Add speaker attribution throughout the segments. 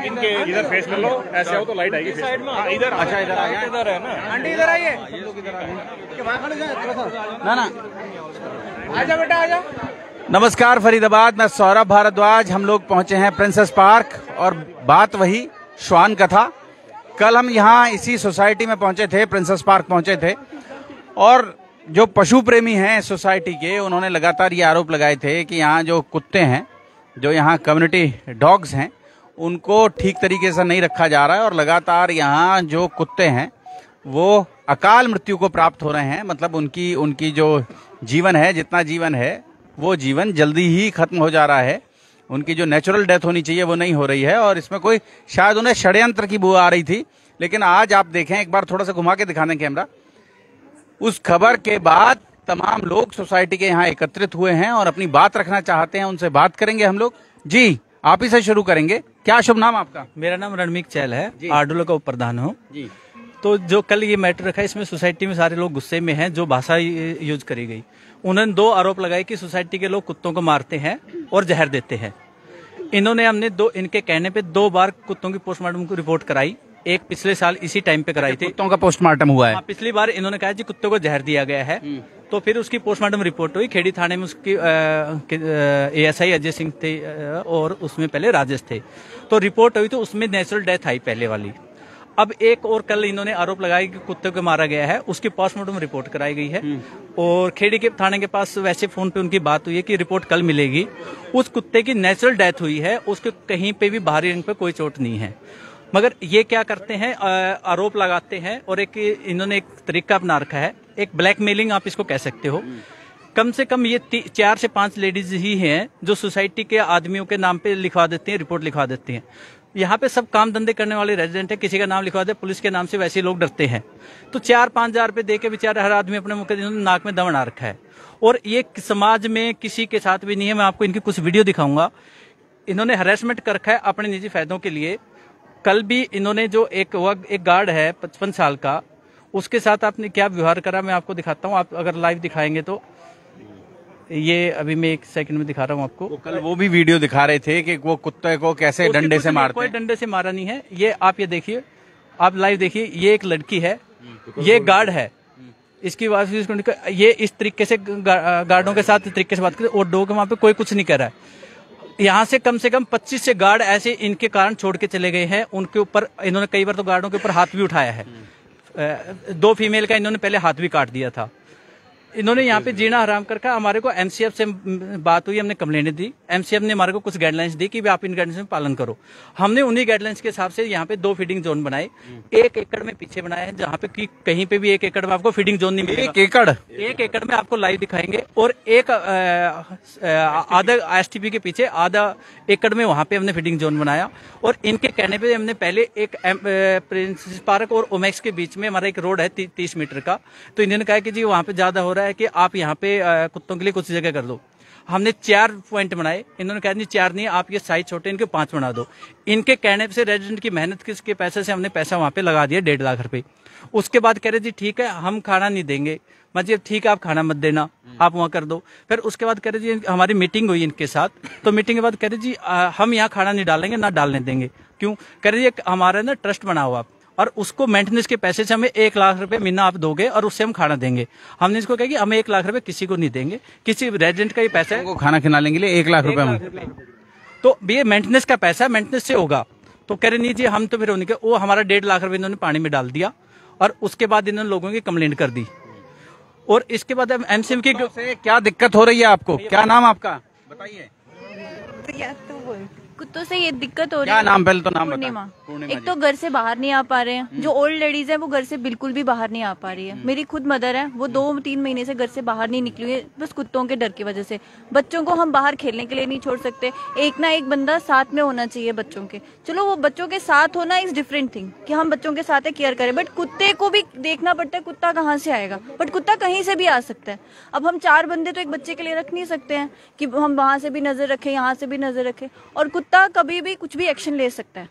Speaker 1: इनके इधर फेस कर लो, ऐसे हो तो लाइट आएगी साइड में। इधर अच्छा, इधर आ गया, इधर है ना आंटी, इधर आइए। ना ना आजा बेटा आजा। नमस्कार फरीदाबाद, मैं सौरभ भारद्वाज। हम लोग पहुंचे हैं प्रिंसेस पार्क और बात वही श्वान कथा। कल हम यहाँ इसी सोसाइटी में पहुंचे थे, प्रिंसेस पार्क पहुंचे थे, और जो पशु प्रेमी हैं सोसाइटी के, उन्होंने लगातार ये आरोप लगाए थे कि यहाँ जो कुत्ते हैं, जो यहाँ कम्युनिटी डॉग्स हैं, उनको ठीक तरीके से नहीं रखा जा रहा है और लगातार यहाँ जो कुत्ते हैं वो अकाल मृत्यु को प्राप्त हो रहे हैं। मतलब उनकी जो जीवन है, जितना जीवन है वो जीवन जल्दी ही खत्म हो जा रहा है। उनकी जो नेचुरल डेथ होनी चाहिए वो नहीं हो रही है, और इसमें कोई शायद उन्हें षड्यंत्र की बू आ रही थी। लेकिन आज आप देखें, एक बार थोड़ा सा घुमा के दिखाने कैमरा, उस खबर के बाद तमाम लोग सोसाइटी के यहाँ एकत्रित हुए हैं और अपनी बात रखना चाहते हैं। उनसे बात करेंगे हम लोग। जी, आप ही से शुरू करेंगे। क्या शुभ नाम आपका?
Speaker 2: मेरा नाम रणमीक चैल है, आरडीओ का उप प्रधान हूँ
Speaker 1: जी।
Speaker 2: तो जो कल ये मैटर रखा है, इसमें सोसाइटी में सारे लोग गुस्से में हैं। जो भाषा यूज करी गई, उन्होंने 2 आरोप लगाए कि सोसाइटी के लोग कुत्तों को मारते हैं और जहर देते हैं। हमने इनके कहने पे 2 बार कुत्तों की पोस्टमार्टम को रिपोर्ट कराई। एक पिछले साल इसी टाइम पे कराई थी,
Speaker 1: कुत्तों का पोस्टमार्टम हुआ है।
Speaker 2: पिछली बार इन्होंने कहा जी कुत्तों को जहर दिया गया है, तो फिर उसकी पोस्टमार्टम रिपोर्ट हुई। खेड़ी थाने में उसकी एएसआई अजय सिंह थे और उसमें पहले राजेश थे, तो रिपोर्ट हुई तो उसमें नेचुरल डेथ आई पहले वाली। अब एक और कल इन्होंने आरोप लगाया कि कुत्ते को मारा गया है, उसकी पोस्टमार्टम रिपोर्ट कराई गई है। और खेड़ी के थाने के पास वैसे फोन पे उनकी बात हुई है कि रिपोर्ट कल मिलेगी। उस कुत्ते की नेचुरल डेथ हुई है, उसके कहीं पे भी बाहरी अंग पे कोई चोट नहीं है। मगर ये क्या करते हैं, आरोप लगाते हैं और इन्होंने एक तरीका अपना रखा है, एक ब्लैकमेलिंग आप इसको कह सकते हो। कम से कम ये 4 से 5 लेडीज ही हैं जो सोसाइटी के आदमियों के नाम पे लिखवा देती हैं, रिपोर्ट लिखवा देती हैं। यहाँ पे सब काम धंधे करने वाले रेजिडेंट है, किसी का नाम लिखवा दे पुलिस के नाम से, वैसे लोग डरते हैं। तो 4-5 हजार रुपए दे के बेचारा हर आदमी अपने मुख नाक में दम बना रखा है, और ये समाज में किसी के साथ भी नहीं है। मैं आपको इनकी कुछ वीडियो दिखाऊंगा। इन्होंने हरेसमेंट कर रखा है अपने निजी फायदों के लिए। कल भी इन्होंने जो एक गार्ड है 55 साल का, उसके साथ आपने क्या व्यवहार करा मैं आपको दिखाता हूँ। आप अगर लाइव दिखाएंगे तो, ये अभी मैं 1 सेकंड में दिखा रहा हूँ आपको।
Speaker 1: कल वो भी वीडियो दिखा रहे थे कि वो कुत्ते को कैसे डंडे से मारते हैं।
Speaker 2: कोई डंडे से मारा नहीं है। ये आप ये देखिए, आप लाइव देखिए। ये एक लड़की है, ये गार्ड है, इसकी वाइफ ये इस तरीके से गार्डों के साथ इस तरीके से बात करते, और डॉग वहाँ पे कोई कुछ नहीं कर रहा है। यहाँ से कम 25 से गार्ड ऐसे इनके कारण छोड़ के चले गए हैं। उनके ऊपर इन्होंने कई बार तो गार्डों के ऊपर हाथ भी उठाया है। 2 फीमेल का इन्होंने पहले हाथ भी काट दिया था। इन्होंने यहाँ पे जीना हराम कर रखा। हमारे को एमसीएफ से बात हुई, हमने कंप्लेंट दी। एमसीएफ ने हमारे को कुछ गाइडलाइंस दी कि आप इन गाइडलाइंस में पालन करो। हमने उन्हीं गाइडलाइंस के हिसाब से यहाँ पे 2 फीडिंग जोन बनाए। 1 एकड़ में पीछे बनाए हैं, जहाँ पे कहीं पे भी 1 एकड़ में आपको फीडिंग जोन नहीं मिलेगा। 1 एकड़ में आपको लाइव दिखाएंगे। और एक आधा एसटीपी के पीछे आधा एकड़ में वहां पे हमने फीडिंग जोन बनाया। और इनके कहने पे हमने पहले एक प्रिंसेस पार्क और ओमेक्स के बीच में हमारा एक रोड है 30 मीटर का, तो इन्होंने कहा कि जी वहां पे ज्यादा हो रहा है कि आप यहाँ पे कुत्तों के लिए कुछ जगह कर दो। हमने 4 पॉइंट बनाए। इन्होंने कहा नहीं 4 नहीं, आप ये साइज छोटे, इनके 5 बना दो। इनके कहने से रेजिडेंट की मेहनत किसके पैसे से हमने पैसा वहां पे लगा दिया 1.5 लाख रुपए। उसके बाद कह रहे जी ठीक है हम खाना नहीं देंगे। मैं जी ठीक है आप खाना मत देना, आप वहां कर दो। फिर उसके बाद कह रहे जी हमारी मीटिंग हुई इनके साथ, तो मीटिंग के बाद कह रहे जी हम यहाँ खाना नहीं डालेंगे, ना डालने देंगे। क्यों? कह रहे जी हमारा ना ट्रस्ट बना हुआ, और उसको मेंटेनेंस के पैसे से हमें 1 लाख रुपए महीना आप दोगे और उससे हम खाना देंगे। हमने इसको कहा कि हमें 1 लाख रुपए किसी को नहीं देंगे, किसी रेजिडेंट का ही पैसा है,
Speaker 1: खाना खिलाने के लिए 1 लाख रुपए।
Speaker 2: तो ये मेंटेनेंस का पैसा है, मेंटेनेंस से होगा। तो कह रहे नहीं जी हम तो फिर उनके वो हमारा 1.5 लाख रुपए इन्होंने पानी में डाल दिया। और उसके बाद इन्होंने लोगों की कंप्लेंट कर दी। और इसके बाद एमसीएम की
Speaker 1: क्या दिक्कत हो रही है आपको? क्या नाम आपका बताइए?
Speaker 3: कुत्तों से ये दिक्कत हो रही है।
Speaker 1: क्या नाम? पहले तो नाम
Speaker 3: पूर्णिमा। एक तो घर से बाहर नहीं आ पा रहे हैं, जो ओल्ड लेडीज हैं वो घर से बिल्कुल भी बाहर नहीं आ पा रही है। मेरी खुद मदर है, वो 2-3 महीने से घर से बाहर नहीं निकली है, बस कुत्तों के डर की वजह से। बच्चों को हम बाहर खेलने के लिए नहीं छोड़ सकते, एक ना एक बंदा साथ में होना चाहिए बच्चों के। चलो वो बच्चों के साथ होना इज डिफरेंट थिंग कि हम बच्चों के साथ केयर करें, बट कुत्ते को भी देखना पड़ता है। कुत्ता कहाँ से आएगा? बट कुत्ता कहीं से भी आ सकता है। अब हम 4 बंदे तो एक बच्चे के लिए रख नहीं सकते हैं कि हम वहां से भी नजर रखें, यहाँ से भी नजर रखें, और कुत्ता कभी भी कुछ भी एक्शन ले सकता है।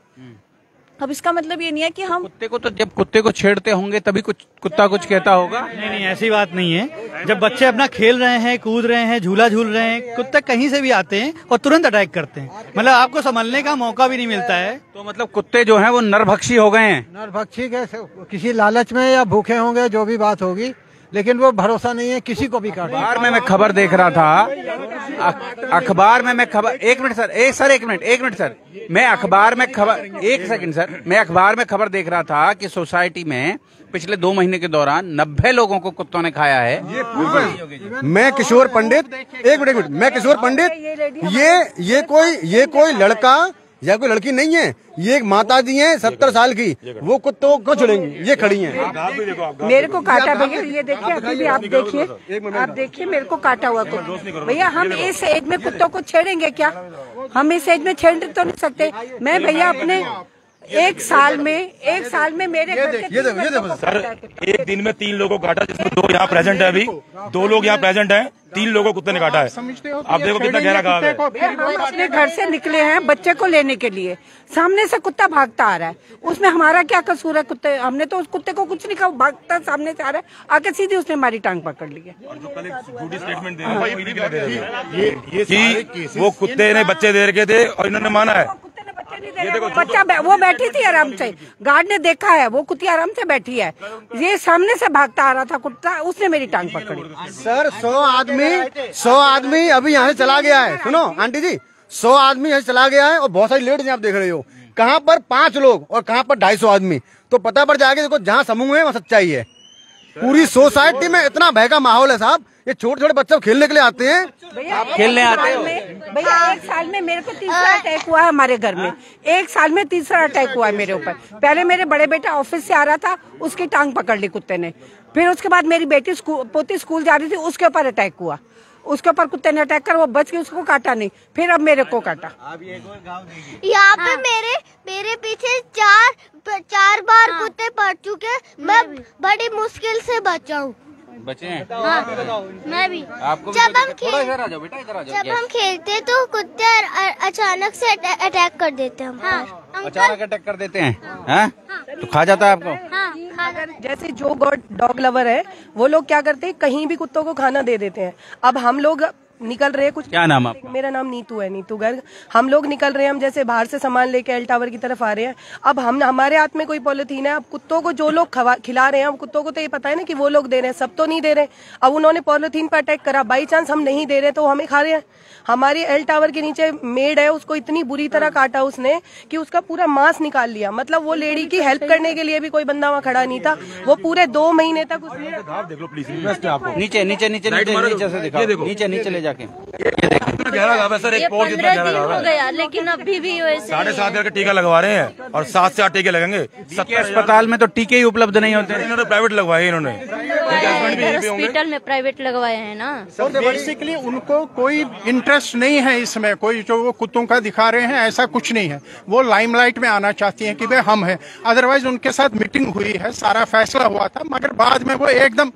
Speaker 3: अब इसका मतलब ये नहीं है कि हम
Speaker 1: कुत्ते को तो जब कुत्ते को छेड़ते होंगे तभी कुत्ता कुछ कहता होगा।
Speaker 4: नहीं, ऐसी बात नहीं है। जब बच्चे अपना खेल रहे हैं, कूद रहे हैं, झूला झूल रहे हैं, कुत्ते कहीं से भी आते हैं और तुरंत अटैक करते हैं। मतलब आपको संभलने का मौका भी नहीं मिलता है।
Speaker 1: तो मतलब कुत्ते जो हैं वो नरभक्षी हो गए हैं।
Speaker 5: नरभक्षी के किसी लालच में या भूखे होंगे, जो भी बात होगी, लेकिन वो भरोसा नहीं है किसी को भी काटे।
Speaker 1: अखबार में मैं खबर देख रहा था, अखबार में मैं खबर, एक मिनट सर, मैं अखबार में खबर, एक सेकंड सर, मैं अखबार में खबर देख रहा था कि सोसाइटी में पिछले 2 महीने के दौरान 90 लोगों को कुत्तों ने खाया है।
Speaker 6: मैं किशोर पंडित, एक मिनट, मैं किशोर पंडित, ये कोई लड़का या कोई लड़की नहीं है, ये एक माता जी हैं 70 साल की, वो कुत्तों को छोड़ेंगी, ये खड़ी हैं।
Speaker 7: मेरे को काटा भैया, ये देखिए, अभी भी आप देखिए मेरे को काटा हुआ कुत्ता। भैया हम इस एज में कुत्तों को छेड़ेंगे क्या? हम इस एज में छेड़ तो नहीं सकते। मैं भैया अपने एक साल में मेरे घर के
Speaker 6: ये देखो
Speaker 8: सर, एक दिन में 3 लोगों को काटा, जिसमें 2 यहाँ प्रेजेंट है, अभी 2 लोग यहाँ प्रेजेंट हैं, 3 लोगों को कुत्ते ने काटा है। आप देखो कितना गहरा घाव है।
Speaker 7: हम अपने घर से निकले हैं बच्चे को लेने के लिए, सामने से कुत्ता भागता आ रहा है, उसमें हमारा क्या कसूर है? कुत्ते, हमने तो उस कुत्ते को कुछ नहीं कहा, भागता सामने से आ रहा है, आके सीधे उसने हमारी टांग पकड़ ली है।
Speaker 8: और जो कल एक झूठी स्टेटमेंट कि वो कुत्ते ने बच्चे दे रखे थे और इन्होंने माना है।
Speaker 7: बच्चा वो बैठी थी आराम से, गार्ड ने देखा है, वो कुत्ती आराम से बैठी है, ये सामने से भागता आ रहा था कुत्ता, उसने मेरी टांग पकड़ी।
Speaker 6: सर 100 आदमी अभी यहाँ से चला गया है। सुनो आंटी जी, 100 आदमी यहाँ से चला गया है और बहुत सारी लेडीज आप देख रहे हो, कहाँ पर 5 लोग और कहाँ पर 250 आदमी, तो पता पड़ जाएगा। देखो जहाँ समूह है वहाँ सच्चाई है। पूरी सोसाइटी में इतना भय का माहौल है साहब। ये छोटे छोटे बच्चे खेलने के लिए आते हैं,
Speaker 7: आप खेलने आते हो भैया। 1 साल में मेरे को 3रा अटैक हुआ है हमारे घर में, 1 साल में 3रा अटैक हुआ है मेरे ऊपर। पहले मेरे बड़े बेटा ऑफिस से आ रहा था, उसकी टांग पकड़ ली कुत्ते ने, फिर उसके बाद मेरी पोती स्कूल जा रही थी, उसके ऊपर अटैक हुआ, उसके ऊपर कुत्ते ने अटैक कर, वो बच के उसको काटा नहीं, फिर अब मेरे को काटा।
Speaker 9: यहाँ पे मेरे पीछे 4 बार कुत्ते पड़ चुके, मैं बड़ी मुश्किल से बचा हूँ।
Speaker 1: बचे हैं?
Speaker 9: हाँ, मैं भी।
Speaker 1: आपको भी
Speaker 9: जब हम खेलते तो कुत्ते अचानक से अटैक कर देते हैं। हाँ,
Speaker 1: अचानक अटैक कर देते हैं। हाँ? तो खा जाता है आपको?
Speaker 7: हाँ, जैसे जो डॉग लवर है वो लोग क्या करते हैं, कहीं भी कुत्तों को खाना दे देते हैं। अब हम लोग निकल रहे हैं कुछ,
Speaker 1: क्या नाम आपका?
Speaker 7: मेरा नाम नीतू है, नीतू गर्ग। हम लोग निकल रहे हैं, हम जैसे बाहर से सामान लेके एल टावर की तरफ आ रहे हैं। अब हमारे हाथ में कोई पॉलिथीन है, अब कुत्तों को जो लोग खिला रहे हैं, अब कुत्तों को तो ये पता है ना कि वो लोग दे रहे हैं, सब तो नहीं दे रहे। अब उन्होंने पॉलिथीन पर अटैक करा, बाई चांस हम नहीं दे रहे तो हमें खा रहे हैं। हमारी एल टावर के नीचे मेड है, उसको इतनी बुरी तरह काटा उसने कि उसका पूरा मांस निकाल लिया। मतलब वो लेडी की हेल्प करने के लिए भी कोई बंदा वहाँ खड़ा नहीं था। वो पूरे 2 महीने तक उसने
Speaker 1: नीचे से दिखाओ, नीचे ले जाके।
Speaker 8: गहरा घाव है सर, एक पोर्ट जितना गहरा घाव है।
Speaker 3: हो गया, लेकिन अभी भी वैसे
Speaker 8: 7.5 का टीका लगवा रहे हैं और 7 से 8 टीके लगेंगे।
Speaker 1: 70 अस्पताल में तो टीके ही उपलब्ध नहीं होते।
Speaker 8: इन्होंने प्राइवेट लगवाए, इन्होंने
Speaker 3: हॉस्पिटल में प्राइवेट लगवाए हैं ना।
Speaker 5: तो बेसिकली उनको कोई इंटरेस्ट नहीं है इसमें, कोई जो वो कुत्तों का दिखा रहे हैं ऐसा कुछ नहीं है। वो लाइमलाइट में आना चाहती हैं कि भाई हम हैं। अदरवाइज उनके साथ मीटिंग हुई है, सारा फैसला हुआ था, मगर बाद में वो एकदम,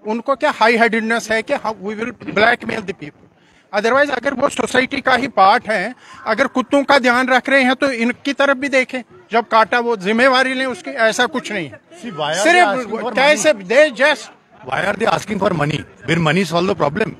Speaker 5: उनको क्या हाई हेडेडनेस है कि we will blackmail the people. Otherwise अगर वो सोसाइटी का ही पार्ट है, अगर कुत्तों का ध्यान रख रहे हैं तो इनकी तरफ भी देखें। जब काटा वो जिम्मेवारी लें उसकी, ऐसा कुछ नहीं है। सिर्फ कैसे they just
Speaker 10: Why are they asking for money? Will money solve the problem?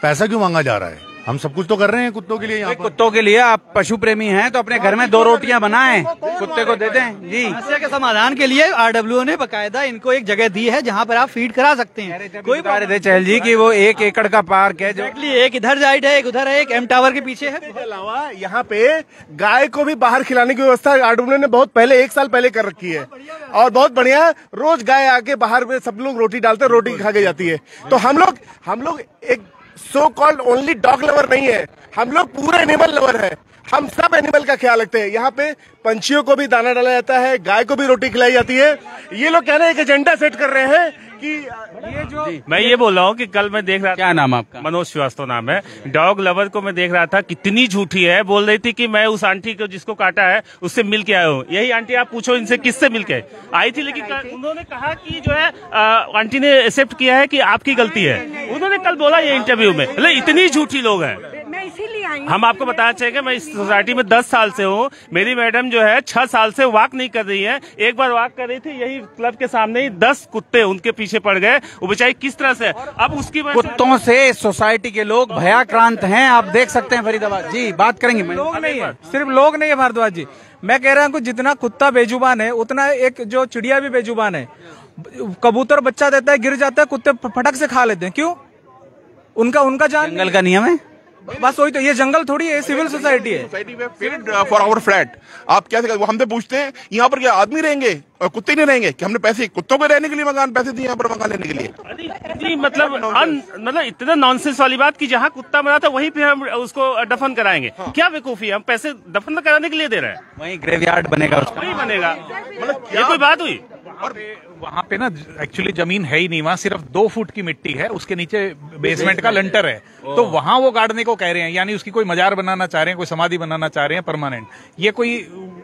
Speaker 10: पैसा क्यों मांगा जा रहा है? हम सब कुछ तो कर रहे हैं कुत्तों के लिए। यहाँ
Speaker 1: कुत्तों के लिए आप पशु प्रेमी हैं तो अपने घर में 2 रोटियां बनाएं, कुत्ते को दे दें। जी,
Speaker 4: समस्या के समाधान के लिए आरडब्ल्यूओ ने बकायदा इनको एक जगह दी है जहाँ पर आप फीड करा सकते हैं।
Speaker 1: कोई बता रहे थे चहल जी कि वो 1 एकड़ का पार्क है, जो
Speaker 4: एक इधर साइड है, एक उधर है, एक एम टावर के पीछे है।
Speaker 6: इसके अलावा यहाँ पे गाय को भी बाहर खिलाने की व्यवस्था आरडब्ल्यूओ ने बहुत पहले 1 साल पहले कर रखी है और बहुत बढ़िया। रोज गाय आके बाहर में सब लोग रोटी डालते हैं, रोटी खा के जाती है। तो हम लोग एक so called only dog lover नहीं है, हम लोग पूरे एनिमल लवर है। हम सब एनिमल का ख्याल रखते हैं। यहाँ पे पंछियों को भी दाना डाला जाता है, गाय को भी रोटी खिलाई जाती है। ये लोग कह रहे हैं एक एजेंडा सेट कर रहे हैं कि ये जो
Speaker 8: मैं ये बोल रहा हूँ कि कल मैं देख रहा था,
Speaker 1: क्या नाम आपका?
Speaker 8: मनोज श्रीवास्तव नाम है। डॉग लवर को मैं देख रहा था, कितनी झूठी है। बोल रही थी कि मैं उस आंटी को जिसको काटा है उससे मिल के आया हूँ। यही आंटी आप पूछो इनसे किससे मिल के आई थी, लेकिन उन्होंने कहा कि जो है आंटी ने एक्सेप्ट किया है कि आपकी गलती है। उन्होंने कल बोला ये इंटरव्यू में। मतलब इतनी झूठी लोग हैं।
Speaker 7: मैं इसीलिए
Speaker 8: हम आपको बताना चाहिए मैं इस सोसाइटी में 10 साल से हूँ। मेरी मैडम जो है 6 साल से वॉक नहीं कर रही है। एक बार वॉक कर रही थी, यही क्लब के सामने ही 10 कुत्ते उनके पीछे पड़ गए। वो बेचारी किस तरह से, अब उसकी
Speaker 1: कुत्तों से इस सोसाइटी के लोग भयाक्रांत हैं। आप देख सकते हैं फरीदाबाद जी, बात करेंगे।
Speaker 11: लोग नहीं है, सिर्फ लोग नहीं है भारद्वाज जी, मैं कह रहा हूँ जितना कुत्ता बेजुबान है उतना एक जो चिड़िया भी बेजुबान है। कबूतर बच्चा देता है, गिर जाता है, कुत्ते फटक से खा लेते हैं। क्यों? उनका जान
Speaker 1: जंगल का नियम है।
Speaker 11: बस वही तो, ये जंगल थोड़ी है, सिविल सोसाइटी है।
Speaker 12: फॉर आवर फ्लैट आप क्या वो हमसे पूछते हैं यहाँ पर क्या आदमी रहेंगे और कुत्ते नहीं रहेंगे? कि हमने पैसे कुत्तों को रहने के लिए मकान पैसे दिए यहाँ पर मकान लेने के लिए?
Speaker 8: मतलब इतना नॉनसेंस वाली बात कि जहाँ कुत्ता मरा था वहीं पे हम उसको दफन कराएंगे। क्या बेवकूफी है, हम पैसे दफन कराने के लिए दे रहे हैं।
Speaker 1: वहीं ग्रेवयार्ड बनेगा,
Speaker 8: वही बनेगा। मतलब ये कोई बात हुई?
Speaker 13: और वहाँ पे ना एक्चुअली जमीन है ही नहीं, वहाँ सिर्फ 2 फुट की मिट्टी है, उसके नीचे बेसमेंट का लंटर है। तो वहाँ वो गाड़ने को कह रहे हैं, यानी उसकी कोई मजार बनाना चाह रहे हैं, कोई समाधि बनाना चाह रहे हैं परमानेंट। ये कोई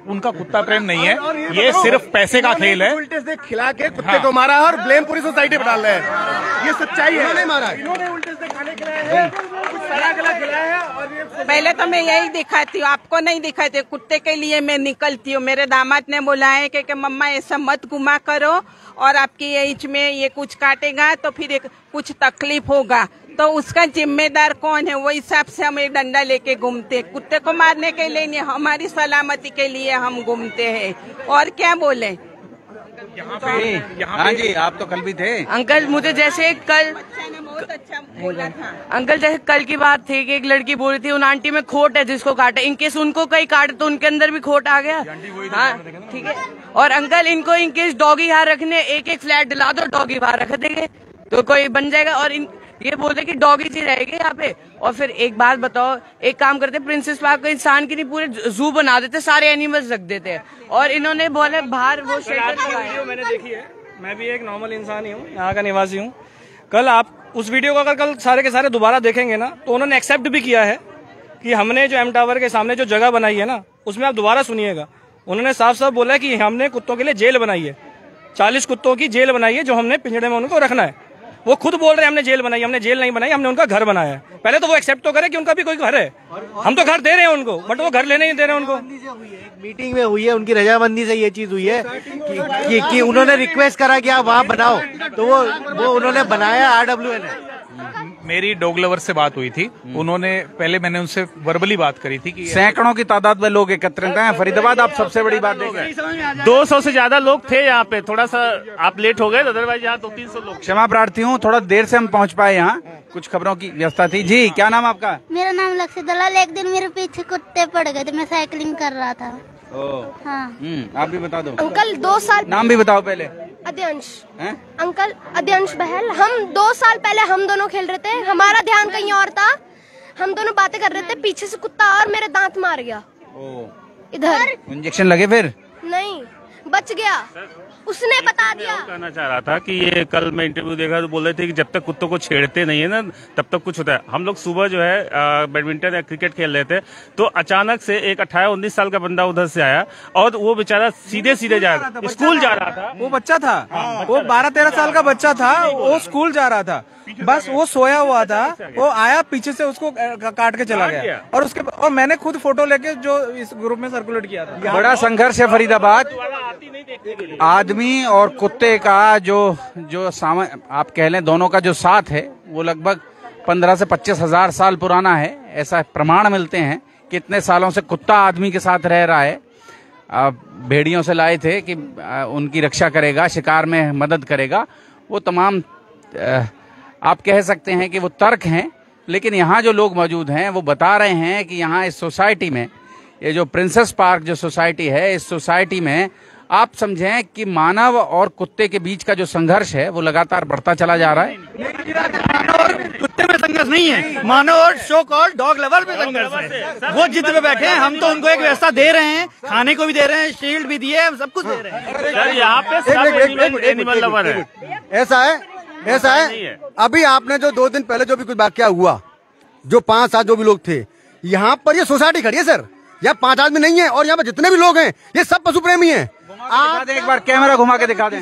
Speaker 13: उनका कुत्ता प्रेम नहीं है, ये सिर्फ पैसे का खेल है।
Speaker 6: उल्टे से खिला के कुत्ते को मारा है और ब्लेम पूरी सोसाइटी पे डाल रहे हैं। ये सच्चाई है। इन्होंने मारा, इन्होंने उल्टे से खाने खिलाया है, कुछ सड़ा गला खिलाया है। और
Speaker 14: पहले तो मैं यही दिखाती हूँ, आपको नहीं दिखाती हूँ। कुत्ते के लिए मैं निकलती हूँ। मेरे दामाद ने बोला है कि मम्मा ऐसा मत घुमा करो, और आपकी एज में ये कुछ काटेगा तो फिर कुछ तकलीफ होगा, तो उसका जिम्मेदार कौन है? वो हिसाब से हम एक डंडा लेके घूमते। कुत्ते को मारने के लिए नहीं, हमारी सलामती के लिए हम घूमते हैं। और क्या बोले?
Speaker 1: हाँ जी, आप तो कल भी थे
Speaker 15: अंकल। मुझे जैसे कल
Speaker 14: बहुत अच्छा बोला था
Speaker 15: अंकल, जैसे कल की बात थी कि एक लड़की बोल रही थी उन आंटी में खोट है जिसको काटे। इनकेस उनको कहीं काटे तो उनके अंदर भी खोट आ गया। हाँ ठीक है। और अंकल इनको इनकेस डॉगी यहाँ रखने, एक फ्लैट दिला दो, डॉगी बाहर रख देंगे तो कोई बन जाएगा। और ये बोलते कि डॉगी ही रहेंगे यहाँ पे। और फिर एक बात बताओ, एक काम करते प्रिंसेस पार्क को इंसान की नहीं पूरे जू बना देते, सारे एनिमल्स रख देते हैं। और इन्होंने बोले बाहर वो शेल्टर
Speaker 11: मैंने देखी है, मैं भी एक नॉर्मल इंसान ही हूँ, यहाँ का निवासी हूँ। कल आप उस वीडियो को अगर कल सारे के सारे दोबारा देखेंगे ना, तो उन्होंने एक्सेप्ट भी किया है कि हमने जो एम टावर के सामने जो जगह बनाई है ना, उसमें आप दोबारा सुनिएगा, उन्होंने साफ साफ बोला है कि हमने कुत्तों के लिए जेल बनाई है। 40 कुत्तों की जेल बनाई है जो हमने पिंजड़े में उनको रखना है। वो खुद बोल रहे हैं हमने जेल बनाई। हमने जेल नहीं बनाई, हमने उनका घर बनाया है। पहले तो वो एक्सेप्ट तो करे कि उनका भी कोई घर है। हम तो घर दे रहे हैं उनको, बट वो घर लेने नहीं दे रहे हैं उनको।
Speaker 16: मीटिंग में हुई है, उनकी रजामंदी से ये चीज हुई है कि उन्होंने रिक्वेस्ट करा कि आप वहाँ बनाओ, तो वो उन्होंने बनाया। RWA ने
Speaker 13: मेरी डॉग लवर से बात हुई थी, उन्होंने पहले मैंने उनसे वर्बली बात करी थी कि
Speaker 1: सैकड़ों की तादाद में लोग एकत्रित हैं फरीदाबाद। आप सबसे बड़ी बात देख रहे हैं,
Speaker 8: 200 से ज्यादा लोग थे यहाँ पे। थोड़ा सा आप लेट हो गए, अदरवाइज यहाँ 200-300 लोग।
Speaker 1: क्षमा प्रार्थी हूँ, थोड़ा देर से हम पहुँच पाए यहाँ, कुछ खबरों की व्यवस्था थी। जी क्या नाम आपका?
Speaker 9: मेरा नाम लक्ष्य दलाल। एक दिन मेरे पीछे कुत्ते पड़ गए थे, मैं साइकिलिंग कर रहा था। हाँ।
Speaker 1: आप भी बता दो।
Speaker 17: अंकल 2 साल
Speaker 1: नाम भी बताओ पहले।
Speaker 17: अध्यंश। अंकल अध्यंश बहल। हम 2 साल पहले हम दोनों खेल रहे थे, हमारा ध्यान कहीं और था, हम दोनों बातें कर रहे थे, पीछे से कुत्ता और मेरे दांत मार गया इधर।
Speaker 1: इंजेक्शन लगे फिर?
Speaker 17: नहीं, बच गया, उसने बता दिया।
Speaker 8: कहना चाह रहा था कि ये कल मैं इंटरव्यू देखा तो बोल रहे थे कि जब तक कुत्तों को छेड़ते नहीं है ना, तब तक कुछ होता है। हम लोग सुबह जो है बैडमिंटन या क्रिकेट खेल रहे थे, तो अचानक से एक 18-19 साल का बंदा उधर से आया और वो बेचारा सीधे जा रहा था, स्कूल जा रहा था।
Speaker 11: वो बच्चा था, वो 12-13 साल का बच्चा था, वो स्कूल जा रहा था, बस वो सोया हुआ था, वो आया पीछे से उसको काट के चला गया। और मैंने खुद फोटो लेके जो इस ग्रुप में सर्कुलेट किया था।
Speaker 1: बड़ा संघर्ष है फरीदाबाद। आदमी और कुत्ते का जो आप कह लें दोनों का जो साथ है, वो लगभग 15 से 25 हजार साल पुराना है। ऐसा प्रमाण मिलते हैं कि इतने सालों से कुत्ता आदमी के साथ रह रहा है। भेड़ियों से लाए थे कि उनकी रक्षा करेगा, शिकार में मदद करेगा। वो तमाम आप कह सकते हैं कि वो तर्क हैं, लेकिन यहाँ जो लोग मौजूद हैं वो बता रहे हैं कि यहाँ इस सोसाइटी में, ये जो प्रिंसेस पार्क जो सोसाइटी है, इस सोसाइटी में आप समझें कि मानव और कुत्ते के बीच का जो संघर्ष है वो लगातार बढ़ता चला जा रहा है।
Speaker 4: कुत्ते में संघर्ष नहीं है, मानव और शो कॉल्ड डॉग लवर में संघर्ष है। वो जिद पे बैठे हैं, हम तो उनको एक व्यवस्था दे रहे हैं, खाने को भी दे रहे हैं, शील्ड भी दिए, सब कुछ दे रहे हैं।
Speaker 8: यहाँ पे सब एनिमल लवर है।
Speaker 16: ऐसा है। अभी आपने जो 2 दिन पहले जो भी कुछ वाकया हुआ, जो 5-7 जो भी लोग थे, यहाँ पर ये सोसाइटी खड़ी है सर, यहाँ 5 आदमी नहीं है, और यहाँ पर जितने भी लोग हैं ये सब पशु प्रेमी हैं।
Speaker 1: एक बार कैमरा घुमा के दिखा दें।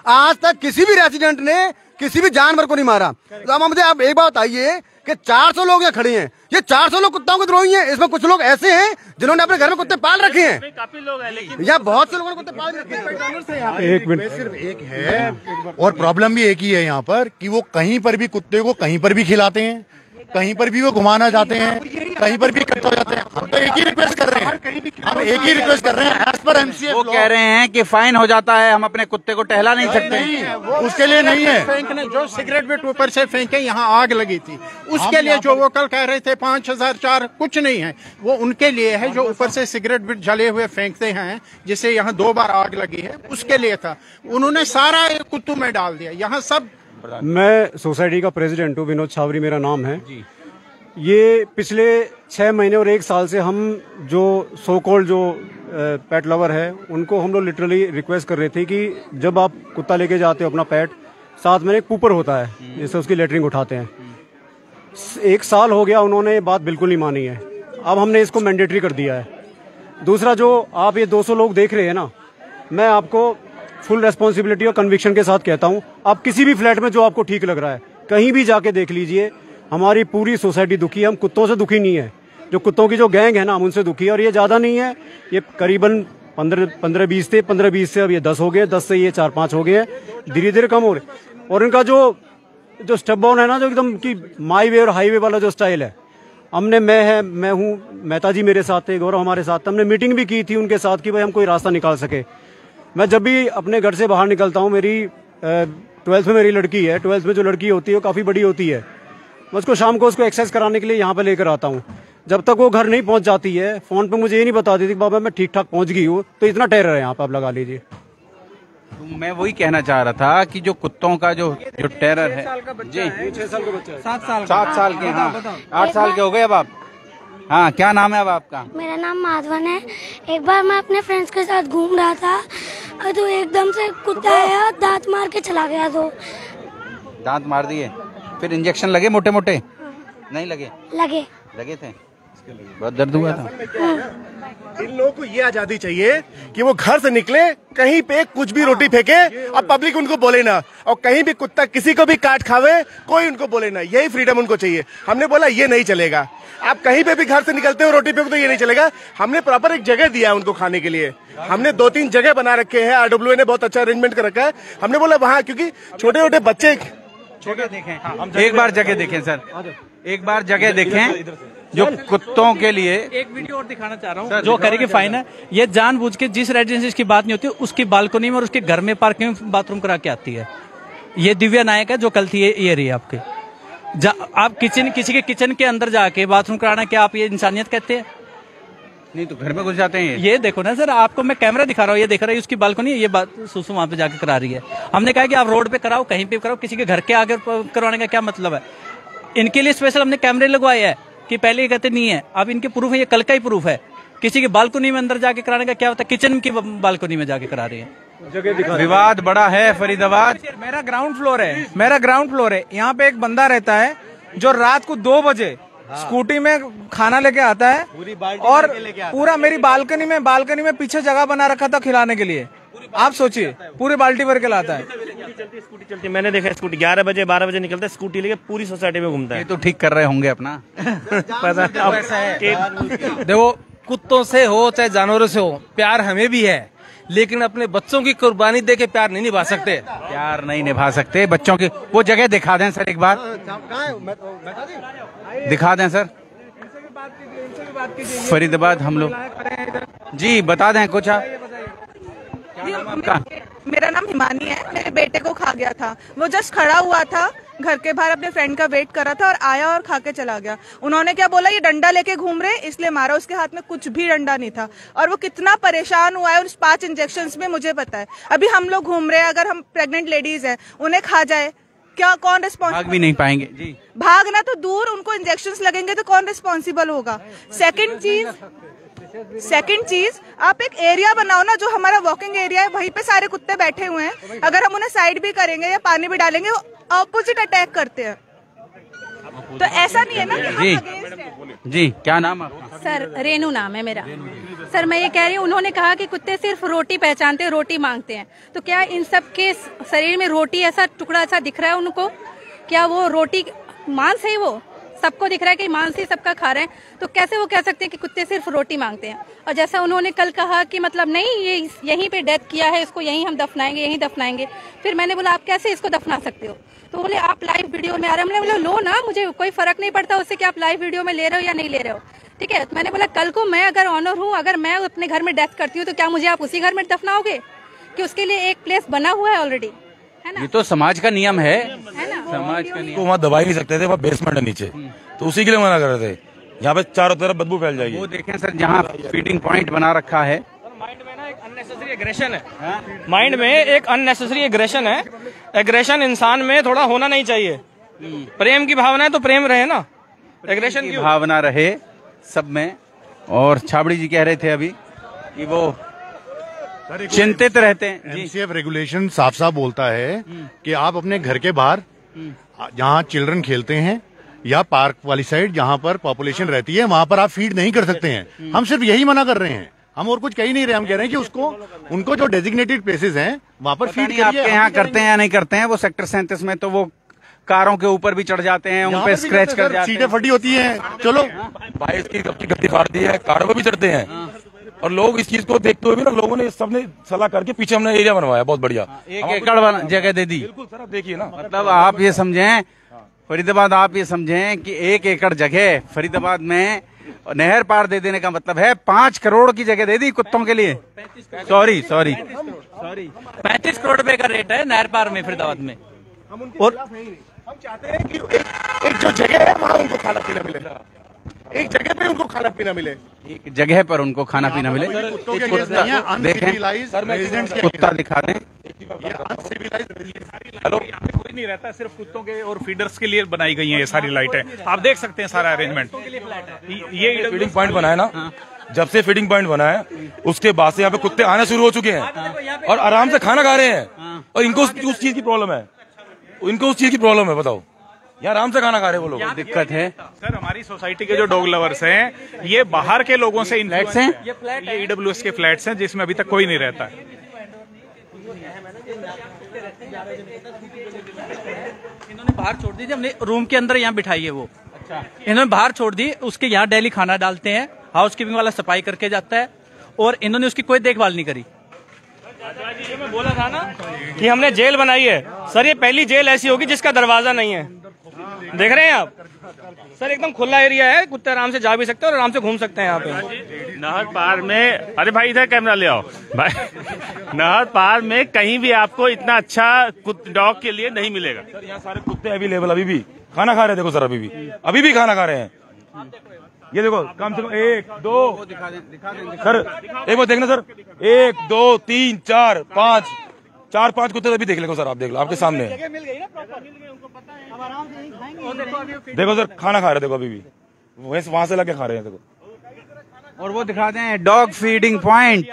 Speaker 16: आज तक किसी भी रेसिडेंट ने किसी भी जानवर को नहीं मारा। तो अब मुझे आप एक बात बताइए कि 400 लोग यहाँ खड़े हैं, ये 400 लोग कुत्तों के द्रोही हैं। इसमें कुछ लोग ऐसे हैं जिन्होंने अपने घर में कुत्ते पाल रखे हैं,
Speaker 8: काफी लोग हैं, लेकिन
Speaker 16: यहाँ बहुत से लोगों ने कुत्ते पाल रखे हैं।
Speaker 10: एक मिनट, सिर्फ एक है और प्रॉब्लम भी एक ही है यहाँ पर कि वो कहीं पर भी कुत्ते को कहीं पर भी खिलाते हैं, कहीं पर भी वो घुमाना जाते हैं, कहीं पर भी इकट्ठा हो जाते हैं। हम तो एक ही रिक्वेस्ट कर रहे हैं, हम एक ही रिक्वेस्ट कर रहे हैं एज पर एमसीएफ।
Speaker 1: वो कह रहे हैं कि फाइन हो जाता है, हम अपने कुत्ते को टहला नहीं सकते।
Speaker 10: उसके लिए नहीं है,
Speaker 5: फेंकने जो सिगरेट भी ऊपर से फेंके, यहाँ आग लगी थी उसके लिए जो वो कल कह रहे थे 5004 कुछ नहीं है, वो उनके लिए है जो ऊपर से सिगरेट भी जले हुए फेंकते हैं, जिससे यहाँ 2 बार आग लगी है, उसके लिए था। उन्होंने सारा कुत्तू में डाल दिया यहाँ सब।
Speaker 18: मैं सोसाइटी का प्रेसिडेंट हूँ, विनोद छावरी मेरा नाम है। ये पिछले 6 महीने और 1 साल से हम जो सो कॉल्ड जो पेट लवर है उनको हम लोग लिटरली रिक्वेस्ट कर रहे थे कि जब आप कुत्ता लेके जाते हो अपना पेट, साथ में एक पूपर होता है जिससे उसकी लेटरिंग उठाते हैं। 1 साल हो गया, उन्होंने ये बात बिल्कुल नहीं मानी है। अब हमने इसको मैंडेटरी कर दिया है। दूसरा, जो आप ये 200 लोग देख रहे हैं ना, मैं आपको फुल रेस्पॉन्सिबिलिटी और कन्विक्शन के साथ कहता हूँ, आप किसी भी फ्लैट में जो आपको ठीक लग रहा है कहीं भी जाके देख लीजिए। हमारी पूरी सोसाइटी दुखी है, हम कुत्तों से दुखी नहीं है। जो कुत्तों की जो गैंग है ना, हम उनसे दुखी है। और ये ज्यादा नहीं है, ये करीबन 15-20 थे, 15-20 से अब ये 10 हो गए, 10 से ये 4-5 हो गए, धीरे धीरे कम हो रहे। और इनका जो स्टेप डाउन है ना, जो एकदम की माई वे और हाईवे वाला जो स्टाइल है, हमने मैं हूँ, मेहता जी मेरे साथ थे, गौरव हमारे साथ, हमने मीटिंग भी की थी उनके साथ कि भाई हम कोई रास्ता निकाल सके। मैं जब भी अपने घर से बाहर निकलता हूँ, मेरी 12th में मेरी लड़की है, 12th में जो लड़की होती है वो काफ़ी बड़ी होती है, मैं उसको शाम को उसको एक्सरसाइज कराने के लिए यहाँ पे लेकर आता हूँ। जब तक वो घर नहीं पहुँच जाती है, फ़ोन पे मुझे ये नहीं बता देती कि बाबा मैं ठीक ठाक पहुँच गई हूँ, तो इतना टेरर है यहाँ पे, आप लगा लीजिए।
Speaker 1: तो मैं वही कहना चाह रहा था कि जो कुत्तों का जो टेरर है जी,
Speaker 18: 6 साल का बच्चा है,
Speaker 1: 7 साल के, हाँ 8 साल के हो गए अब आप। हाँ, क्या नाम है अब आपका?
Speaker 19: मेरा नाम माधवन है। एक बार मैं अपने फ्रेंड्स के साथ घूम रहा था तो एकदम से कुत्ता आया, दांत मार के चला गया। तो
Speaker 1: दांत मार दिए, फिर इंजेक्शन लगे मोटे मोटे? नहीं लगे? लगे थे, बहुत दर्द हुआ था।
Speaker 6: इन लोगों को ये आजादी चाहिए कि वो घर से निकले, कहीं पे कुछ भी रोटी फेंके और पब्लिक उनको बोले ना, और कहीं भी कुत्ता किसी को भी काट खावे कोई उनको बोले ना, यही फ्रीडम उनको चाहिए। हमने बोला ये नहीं चलेगा, आप कहीं पे भी घर से निकलते हो रोटी फेंको तो ये नहीं चलेगा। हमने प्रॉपर एक जगह दिया है उनको खाने के लिए, हमने 2-3 जगह बना रखे हैं, RWA ने बहुत अच्छा अरेंजमेंट कर रखा है। हमने बोला वहाँ, क्योंकि छोटे छोटे बच्चे
Speaker 1: देखें, एक बार जगह देखें सर, एक बार जगह देखें जो कुत्तों के लिए।
Speaker 2: एक वीडियो और दिखाना चाह रहा हूँ, जो करेगी फाइन है। ये जानबूझ के जिस रेजिडेंस की बात नहीं होती उसकी बालकनी में और उसके घर में पार्किंग में बाथरूम करा के आती है। ये दिव्या नायक है जो कल थी ये रही आपके। आप किसी के किचन के अंदर जाके बाथरूम कराना, क्या आप ये इंसानियत कहते हैं?
Speaker 1: नहीं तो घर में घुस जाते हैं।
Speaker 2: ये देखो ना सर, आपको मैं कैमरा दिखा रहा हूँ, ये देख रहा है उसकी बालकनी, ये बात सुसु वहाँ पे जाके करा रही है। हमने कहा कि आप रोड पे कराओ, कहीं पे कराओ, किसी के घर के आगे करवाने का क्या मतलब है? इनके लिए स्पेशल हमने कैमरे लगवाए हैं कि पहले ये कहते नहीं है, अब इनके प्रूफ है, ये कल का ही प्रूफ है। किसी की बालकनी में अंदर जाके कराने का क्या होता है? किचन की बालकनी में जाके करा रही है।
Speaker 1: विवाद बड़ा है फरीदाबाद।
Speaker 11: मेरा ग्राउंड फ्लोर है, यहाँ पे एक बंदा रहता है जो रात को 2 बजे स्कूटी में खाना लेके आता है, और पूरा मेरी बालकनी में पीछे जगह बना रखा था खिलाने के लिए। आप सोचिए, पूरी बाल्टी भर के लाता है।
Speaker 8: स्कूटी चलती, मैंने देखा स्कूटी 11 बजे 12 बजे निकलता है, स्कूटी लेके पूरी सोसाइटी में घूमता है।
Speaker 1: ये तो ठीक कर रहे होंगे अपना।
Speaker 11: पता देखो, कुत्तों से हो चाहे जानवरों से हो, प्यार हमें भी है, लेकिन अपने बच्चों की कुर्बानी दे के प्यार नहीं निभा सकते।
Speaker 1: प्यार नहीं निभा सकते बच्चों की। वो जगह दिखा दें सर, एक बार दिखा दें सर। फरीदाबाद हम लोग जी, बता दें कुछ आप।
Speaker 20: मेरा नाम हिमानी है। मेरे बेटे को खा गया था, वो जस्ट खड़ा हुआ था घर के बाहर, अपने फ्रेंड का वेट कर रहा था और आया और खा के चला गया। उन्होंने क्या बोला, ये डंडा लेके घूम रहे इसलिए मारा। उसके हाथ में कुछ भी डंडा नहीं था और वो कितना परेशान हुआ है उस 5 इंजेक्शंस में, मुझे पता है। अभी हम लोग घूम रहे हैं, अगर हम प्रेग्नेंट लेडीज हैं, उन्हें खा जाए, क्या कौन रिस्पॉन्सिबल?
Speaker 1: भाग भी नहीं पाएंगे जी,
Speaker 20: भागना तो दूर, उनको इंजेक्शंस लगेंगे तो कौन रिस्पॉन्सिबल होगा? सेकंड चीज, आप एक एरिया बनाओ ना, जो हमारा वॉकिंग एरिया है, वहीं पे सारे कुत्ते बैठे हुए हैं। अगर हम उन्हें साइड भी करेंगे या पानी भी डालेंगे, वो ऑपोजिट अटैक करते हैं। तो ऐसा नहीं है ना कि हम अगेंस्ट हैं।
Speaker 1: जी, क्या नाम आपका?
Speaker 21: सर रेनू नाम है मेरा। सर मैं ये कह रही हूँ, उन्होंने कहा कि कुत्ते सिर्फ रोटी पहचानते हैं, रोटी मांगते हैं, तो क्या इन सब के शरीर में रोटी ऐसा टुकड़ा ऐसा दिख रहा है उनको? क्या वो रोटी मांस है? वो सबको दिख रहा है कि मांस ही सबका खा रहे हैं, तो कैसे वो कह सकते हैं कि कुत्ते सिर्फ रोटी मांगते हैं? और जैसा उन्होंने कल कहा कि मतलब नहीं, ये यहीं पे डेथ किया है, इसको यहीं हम दफनाएंगे, यहीं दफनाएंगे। फिर मैंने बोला आप कैसे इसको दफना सकते हो? तो बोले आप लाइव वीडियो में आ रहे हैं। हमने बोला लो ना, मुझे कोई फर्क नहीं पड़ता उससे कि आप लाइव वीडियो में ले रहे हो या नहीं ले रहे हो, ठीक है। तो मैंने बोला कल को मैं अगर ऑनर हूँ, अगर मैं अपने घर में डेथ करती हूँ तो क्या मुझे आप उसी घर में दफनाओगे? कि उसके लिए एक प्लेस बना हुआ है ऑलरेडी, है ना?
Speaker 1: ये तो समाज का नियम है ना? समाज का नियम।
Speaker 22: वहाँ दबा ही नहीं सकते थे, वहाँ बेसमेंट है नीचे, तो उसी के लिए मना कर रहे थे। यहाँ पे चारों तरफ बदबू फैल जाएगी।
Speaker 1: वो देखें सर, जहाँ फीडिंग पॉइंट बना रखा है,
Speaker 11: माइंड में ना एक अननेसेसरी एग्रेशन है, माइंड में एक अननेसेसरी एग्रेशन है। एग्रेशन इंसान में थोड़ा होना नहीं चाहिए। प्रेम की भावना है तो प्रेम रहे ना, एग्रेशन की
Speaker 1: भावना रहे सब में। और छाबड़ी जी कह रहे थे अभी कि वो चिंतित रहते हैं।
Speaker 10: एमसीएफ रेगुलेशन साफ साफ बोलता है कि आप अपने घर के बाहर जहाँ चिल्ड्रन खेलते हैं या पार्क वाली साइड जहाँ पर पॉपुलेशन रहती है, वहाँ पर आप फीड नहीं कर सकते हैं। हम सिर्फ यही मना कर रहे हैं, हम और कुछ कह ही नहीं रहे। हम कह रहे हैं कि उसको, उनको जो डेजिग्नेटेड प्लेसेस हैं वहाँ पर फीड करिए।
Speaker 1: आपके यहाँ करते हैं या नहीं करते हैं? वो सेक्टर 37 में तो वो कारों के ऊपर भी चढ़ जाते हैं, उन पे स्क्रैच कर जाते हैं,
Speaker 10: सीटें फटी होती हैं। चलो
Speaker 22: 22 की गड्डी फाड़ दी है, कारों पे भी चढ़ते हैं। और लोग इस चीज को देखते हुए भी ना, लोगों ने सबने सलाह करके पीछे हमने एरिया बनवाया बहुत बढ़िया,
Speaker 1: 1 एकड़ जगह दे दी।
Speaker 22: बिल्कुल सर, आप देखिए ना,
Speaker 1: मतलब आप ये समझें फरीदाबाद, आप ये समझें कि 1 एकड़ जगह फरीदाबाद में नहर पार दे देने का मतलब है 5 करोड़ की जगह दे दी कुत्तों के लिए। सॉरी
Speaker 2: 35 करोड़ रुपए का रेट है नहर पार में फरीदाबाद में।
Speaker 6: और हम चाहते हैं कि एक जो जगह है वहाँ उनको खाना पीना मिले, एक जगह पे उनको खाना पीना मिले,
Speaker 1: एक जगह पर उनको खाना पीना मिले। कुत्ता देखें, कुत्ता दिखा दें।
Speaker 13: हेलो, यहाँ पे कोई नहीं रहता, सिर्फ कुत्तों के और फीडर्स के लिए बनाई गई है ये सारी लाइटें। आप देख सकते हैं सारा अरेंजमेंट।
Speaker 22: ये फीडिंग पॉइंट बना है ना, जब से फीडिंग पॉइंट बना है उसके बाद से यहाँ पे कुत्ते आना शुरू हो चुके हैं और आराम से खाना खा रहे हैं। और इनको उस चीज की प्रॉब्लम है, इनको उस चीज की प्रॉब्लम है। बताओ, यहाँ आराम से खाना खा रहे हैं वो लोग।
Speaker 1: दिक्कत है
Speaker 13: सर, हमारी सोसाइटी के जो डॉग लवर्स हैं, ये बाहर के लोगों से
Speaker 1: फ्लैट्स हैं,
Speaker 13: ये ईडब्ल्यूएस के फ्लैट्स हैं जिसमें अभी तक कोई नहीं रहता है।
Speaker 2: इन्होंने बाहर छोड़ दी थी, हमने रूम के अंदर यहाँ बिठाई है वो। अच्छा, इन्होंने बाहर छोड़ दी, उसके यहाँ डेली खाना डालते हैं, हाउस कीपिंग वाला सफाई करके जाता है, और इन्होंने उसकी कोई देखभाल नहीं करी।
Speaker 11: ये मैं बोला था ना कि हमने जेल बनाई है सर, ये पहली जेल ऐसी होगी जिसका दरवाजा नहीं है। देख रहे हैं आप सर, एकदम खुला एरिया है, कुत्ते आराम से जा भी सकते हैं और आराम से घूम सकते हैं यहाँ पे।
Speaker 8: नहर पार में, अरे भाई इधर कैमरा ले आओ भाई, नहर पार में कहीं भी आपको इतना अच्छा डॉग के लिए नहीं मिलेगा।
Speaker 22: सर यहाँ सारे कुत्ते अवेलेबल, अभी भी खाना खा रहे हैं। देखो सर, अभी भी खाना खा रहे हैं। ये देखो, कम से कम 1 2 सर, एक बार देखना सर, 1 2 3 4 5 कुत्ते अभी देख लो सर, आप देख लो आपके सामने। देखो सर, खाना खा रहे, देखो अभी भी वहां से लगे खा रहे हैं। देखो,
Speaker 1: और वो दिखा दें डॉग फीडिंग पॉइंट,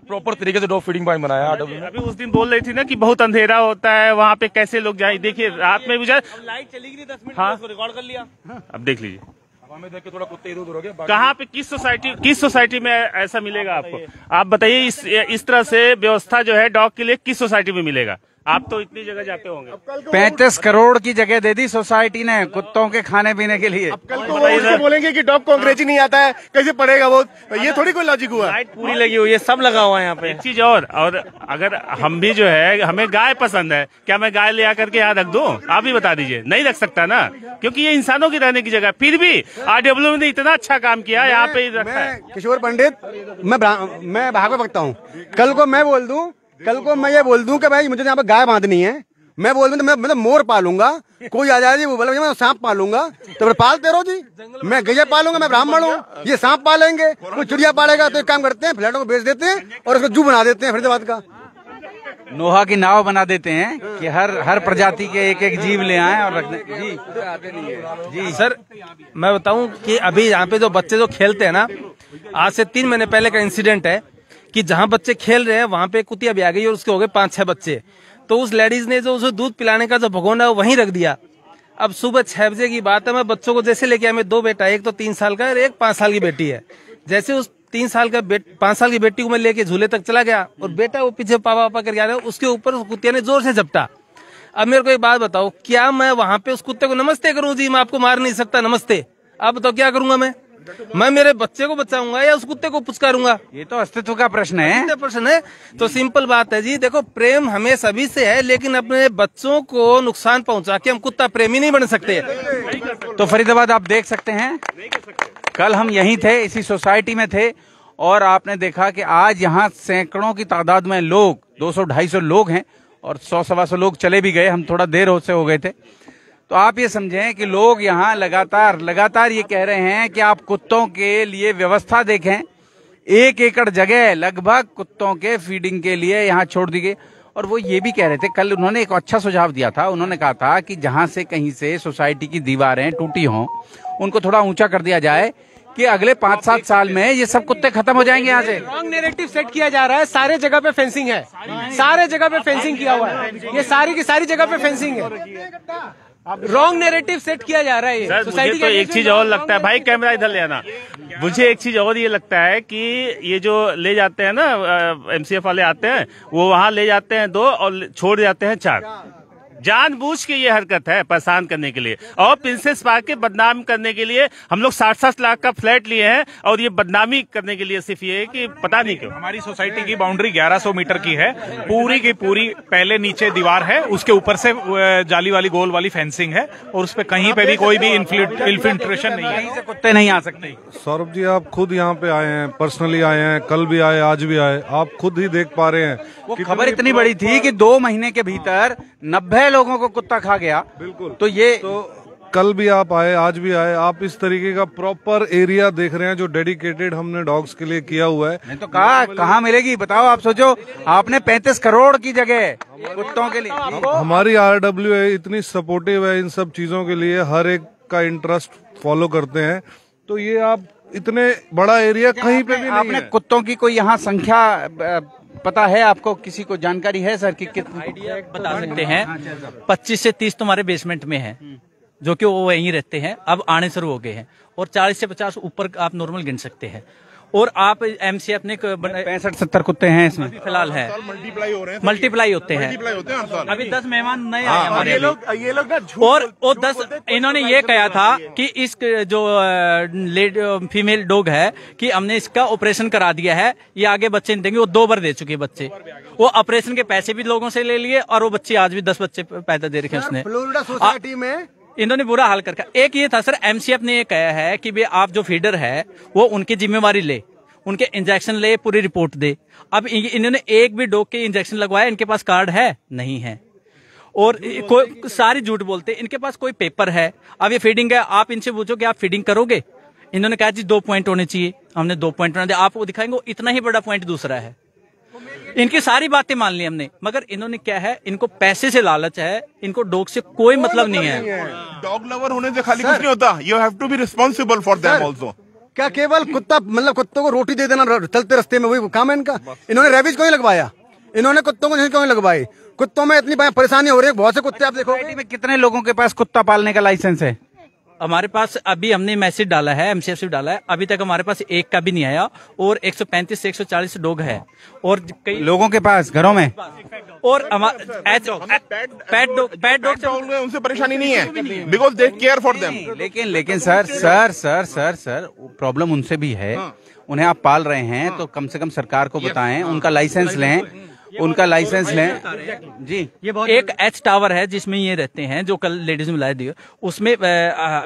Speaker 22: प्रॉपर तरीके से डॉग फीडिंग पॉइंट बनाया।
Speaker 8: अभी उस दिन बोल रही थी ना कि बहुत अंधेरा होता है वहाँ पे, कैसे लोग जाए। देखिए रात में भी जाए,
Speaker 11: लाइट चली गई 10 मिनट,
Speaker 8: हाँ,
Speaker 11: उसको रिकॉर्ड कर लिया।
Speaker 8: अब देख लीजिए
Speaker 22: हमें देख के थोड़ा कुत्ते इधर उधर हो गए।
Speaker 8: कहाँ पे, किस सोसाइटी में ऐसा मिलेगा आपको? आप बताइए, इस तरह से व्यवस्था जो है डॉग के लिए किस सोसाइटी में मिलेगा? आप तो इतनी जगह जाते होंगे।
Speaker 1: 35 करोड़ की जगह दे दी सोसाइटी ने कुत्तों के खाने पीने के लिए।
Speaker 6: कल को वो बोलेंगे कि डॉग को अंग्रेजी नहीं आता है, कैसे पढ़ेगा वो? ये थोड़ी कोई लॉजिक हुआ।
Speaker 11: लाइट पूरी लगी हुई है, सब लगा हुआ है यहाँ पे।
Speaker 8: एक चीज और अगर हम भी जो है, हमें गाय पसंद है, क्या मैं गाय ले आकर के यहाँ रख दूं? आप ही बता दीजिए। नहीं रख सकता ना, क्योंकि ये इंसानों की रहने की जगह। फिर भी आरडब्ल्यू ने इतना अच्छा काम किया, यहाँ पे रखा है।
Speaker 16: किशोर पंडित, मैं भागवत बकता हूँ। कल को मैं ये बोल दूं कि भाई मुझे यहाँ पे गाय बांधनी है, मैं बोल दूं तो मैं मोर पालूंगा, कोई आ जाए जी वो बोले मैं सांप पालूंगा, तो फिर पालते रहो जी। मैं गैया पालूंगा, मैं ब्राह्मण हूँ, ये सांप पालेंगे, कोई चिड़िया पालेगा। तो एक काम करते हैं, फ्लैटों को बेच देते हैं और उसको जू बना देते हैं फरीदाबाद का।
Speaker 1: नोहा की नाव बना देते हैं कि हर प्रजाति के एक जीव ले आए और रखने।
Speaker 11: जी सर, मैं बताऊं कि अभी यहाँ पे जो बच्चे जो खेलते हैं ना, आज से 3 महीने पहले का इंसिडेंट है कि जहाँ बच्चे खेल रहे हैं वहाँ पे कुतिया भी आ गई और उसके हो गए 5-6 बच्चे। तो उस लेडीज ने जो उसे दूध पिलाने का जो भगोना है वो वहीं रख दिया।
Speaker 3: अब सुबह 6 बजे की बात है, मैं बच्चों को जैसे लेके आया, मैं 2 बेटा, एक तो 3 साल का और एक 5 साल की बेटी है। जैसे उस 5 साल की बेटी को मैं लेके झूले तक चला गया और बेटा वो पीछे पापा पापा करके आ रहा है, उसके ऊपर उस कुत्ते ने जोर से झपटा। अब मेरे को एक बात बताओ, क्या मैं वहां पे उस कुत्ते को नमस्ते करूं? जी मैं आपको मार नहीं सकता, नमस्ते। आप बताओ क्या करूंगा मैं मेरे बच्चे को बचाऊंगा या उस कुत्ते को पुचकारूंगा?
Speaker 1: ये तो अस्तित्व का प्रश्न है।
Speaker 3: प्रश्न है तो सिंपल बात है जी, देखो प्रेम हमें सभी से है, लेकिन अपने बच्चों को नुकसान पहुंचा के हम कुत्ता प्रेमी नहीं बन सकते।
Speaker 1: तो फरीदाबाद आप देख सकते हैं, कल हम यहीं थे, इसी सोसाइटी में थे, और आपने देखा कि आज यहाँ सैकड़ों की तादाद में लोग, 200-250 लोग हैं, और 100-125 लोग चले भी गए, हम थोड़ा देर से हो गए थे। तो आप ये समझें कि लोग यहाँ लगातार ये कह रहे हैं कि आप कुत्तों के लिए व्यवस्था देखें। 1 एकड़ जगह लगभग कुत्तों के फीडिंग के लिए यहाँ छोड़ दी गई। और वो ये भी कह रहे थे, कल उन्होंने एक अच्छा सुझाव दिया था, उन्होंने कहा था कि जहां से कहीं से सोसाइटी की दीवारें टूटी हों उनको थोड़ा ऊंचा कर दिया जाए कि अगले 5-7 साल में ये सब कुत्ते खत्म हो जाएंगे यहाँ से।
Speaker 7: रॉन्ग नैरेटिव सेट किया जा रहा है, सारे जगह पे फेंसिंग है, सारे जगह पे फेंसिंग किया हुआ है, ये सारी की सारी जगह पे फेंसिंग है। रॉन्ग नैरेटिव सेट किया जा रहा है।
Speaker 8: सर मुझे तो एक चीज और लगता है, भाई कैमरा इधर ले आना, मुझे एक चीज और ये लगता है कि ये जो ले जाते हैं ना MCF वाले आते हैं, वो वहाँ ले जाते हैं 2 और छोड़ जाते हैं 4। जानबूझ के ये हरकत है परेशान करने के लिए, और प्रिंसेस पार्क के बदनाम करने के लिए। हम लोग 60-60 लाख का फ्लैट लिए हैं और ये बदनामी करने के लिए सिर्फ ये कि पता नहीं क्यों।
Speaker 13: हमारी सोसाइटी की बाउंड्री 1100 मीटर की है, पूरी की पूरी। पहले नीचे दीवार है, उसके ऊपर से जाली वाली गोल वाली फेंसिंग है, और उस पे कहीं पे भी कोई भी इन्फिल्ट्रेशन नहीं है,
Speaker 1: कुत्ते नहीं आ सकते।
Speaker 23: सौरभ जी आप खुद यहाँ पे आए हैं, पर्सनली आए हैं, कल भी आए, आज भी आए, आप खुद ही देख पा रहे हैं।
Speaker 1: वो खबर इतनी बड़ी थी कि 2 महीने के भीतर 90 लोगों को कुत्ता खा गया।
Speaker 23: बिल्कुल।
Speaker 1: तो ये
Speaker 23: कल भी आप आए, आज भी आए, आप इस तरीके का प्रॉपर एरिया देख रहे हैं जो डेडिकेटेड हमने डॉग्स के लिए किया हुआ है।
Speaker 1: मैं तो कहाँ मिलेगी बताओ? आप सोचो, आपने 35 करोड़ की जगह कुत्तों के लिए।
Speaker 23: हमारी RWA इतनी सपोर्टिव है इन सब चीजों के लिए, हर एक का इंटरेस्ट फॉलो करते हैं। तो ये आप इतने बड़ा एरिया कहीं पे भी नहीं
Speaker 1: आपने कुत्तों की कोई यहाँ संख्या पता है आपको? किसी को जानकारी है सर कि कितने?
Speaker 2: आइडिया बता सकते हैं, 25 से 30 तुम्हारे बेसमेंट में है, जो कि वो वहीं रहते हैं, अब आने शुरू हो गए हैं, और 40 से 50 ऊपर आप नॉर्मल गिन सकते हैं। और आप MCF ने
Speaker 1: 65-70 कुत्ते हैं इसमें
Speaker 2: फिलहाल है, मल्टीप्लाई होते हैं। अभी 10 मेहमान नए आए हमारे।
Speaker 6: ये लोग ना झूठ
Speaker 2: और 10 इन्होंने ये कहा था कि इस जो फीमेल डॉग है कि हमने इसका ऑपरेशन करा दिया है, ये आगे बच्चे नहीं देंगे। वो 2 बार दे चुके बच्चे, वो ऑपरेशन के पैसे भी लोगों से ले लिए, और वो बच्चे आज भी 10 बच्चे पैदा दे रखे हैं उसने।
Speaker 16: फ्लोरिडा सोसाइटी में
Speaker 2: इन्होंने बुरा हाल कर। एक ये था सर, MCF ने ये कहा है कि भाई आप जो फीडर है वो उनकी जिम्मेवारी ले, उनके इंजेक्शन ले, पूरी रिपोर्ट दे। अब इन्होंने एक भी डॉग के इंजेक्शन लगवाया, इनके पास कार्ड है नहीं है, और कोई सारी झूठ बोलते, इनके पास कोई पेपर है। अब ये फीडिंग है, आप इनसे पूछो कि आप फीडिंग करोगे? इन्होंने कहा जी 2 पॉइंट होने चाहिए, हमने 2 पॉइंट बना दिया। आप वो दिखाएंगे, इतना ही बड़ा पॉइंट दूसरा है। इनकी सारी बातें मान ली हमने, मगर इन्होंने क्या है, इनको पैसे से लालच है, इनको डॉग से कोई मतलब नहीं है।
Speaker 12: डॉग लवर होने से खाली कुछ नहीं होता, you have to be responsible for them also.
Speaker 16: क्या केवल कुत्ता मतलब कुत्तों को रोटी दे देना चलते रस्ते में वही काम है इनका? इन्होंने रेबीज क्यों नहीं लगवाया? इन्होंने कुत्तों को क्यों नहीं लगवाई? कुत्तों में इतनी परेशानी हो रही है, बहुत से कुत्ते आप देखो।
Speaker 1: में कितने लोगों के पास कुत्ता पालने का लाइसेंस है?
Speaker 2: हमारे पास अभी हमने मैसेज डाला है, MCF डाला है, अभी तक हमारे पास एक का भी नहीं आया, और 135 से 140 डॉग है, और कई
Speaker 1: लोगों के पास घरों में।
Speaker 12: और पेट डॉग उनसे परेशानी नहीं है, because they care for them.
Speaker 1: लेकिन सर प्रॉब्लम उनसे भी है। उन्हें आप पाल रहे हैं तो कम से कम सरकार को बताएं, उनका लाइसेंस लें, उनका लाइसेंस लें जी।
Speaker 2: एक H टावर है जिसमें ये रहते हैं, जो कल लेडीज में लाए दिए, उसमें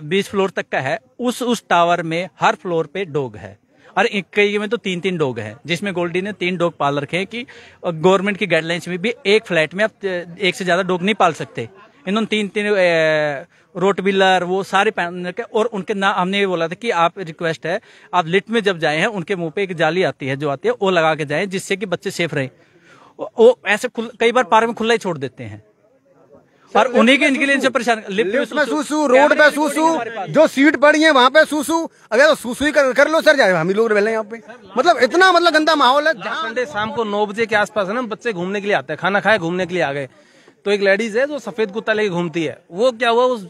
Speaker 2: 20 फ्लोर तक का है। उस टावर में हर फ्लोर पे डॉग है, और कई में तो 3-3 डॉग है, जिसमें गोल्डी ने 3 डॉग पाल रखे हैं कि गवर्नमेंट की गाइडलाइंस में भी एक फ्लैट में आप 1 से ज्यादा डॉग नहीं पाल सकते। इन्होंने 3 रोटविलर वो सारे पैनल के, और उनके नाम हमने ये बोला था कि आप रिक्वेस्ट है, आप लिफ्ट में जब जाए हैं उनके मुंह पे एक जाली आती है, जो आती है वो लगा के जाए, जिससे कि बच्चे सेफ रहे। वो ऐसे कई बार पार्क में खुला ही छोड़ देते हैं, और उन्हीं के इनके लिए इनसे परेशान।
Speaker 16: लिफ्ट में सूसू, रोड पे सूसू, जो सीट पड़ी है वहाँ पे सूसू। अगर सूसू ही कर लो सर, जाए हम ही लोग रह यहाँ पे। मतलब इतना गंदा माहौल है।
Speaker 7: संडे शाम को 9 बजे के आसपास है ना, बच्चे घूमने के लिए आते हैं, खाना खाए घूमने के लिए आ गए, तो एक लेडीज है जो सफेद कुत्ता लेके घूमती है। वो क्या हुआ, उस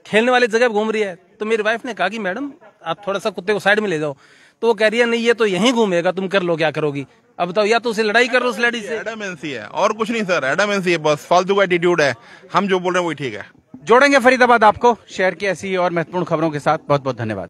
Speaker 3: खेलने वाली जगह घूम रही है। तो मेरी वाइफ ने कहा कि मैडम आप थोड़ा सा कुत्ते को साइड में ले जाओ, तो वो कह रही है नहीं ये तो यहीं घूमेगा, तुम कर लो क्या करोगी। अब बताओ, या तो उसे लड़ाई कर लो उस लड़ी से।
Speaker 12: एडामेंसी है और कुछ नहीं सर, एडामेंसी है, बस फालतू का एटीट्यूड है। हम जो बोल रहे हैं वही ठीक है।
Speaker 1: जोड़ेंगे फरीदाबाद आपको शहर की ऐसी और महत्वपूर्ण खबरों के साथ। बहुत बहुत धन्यवाद।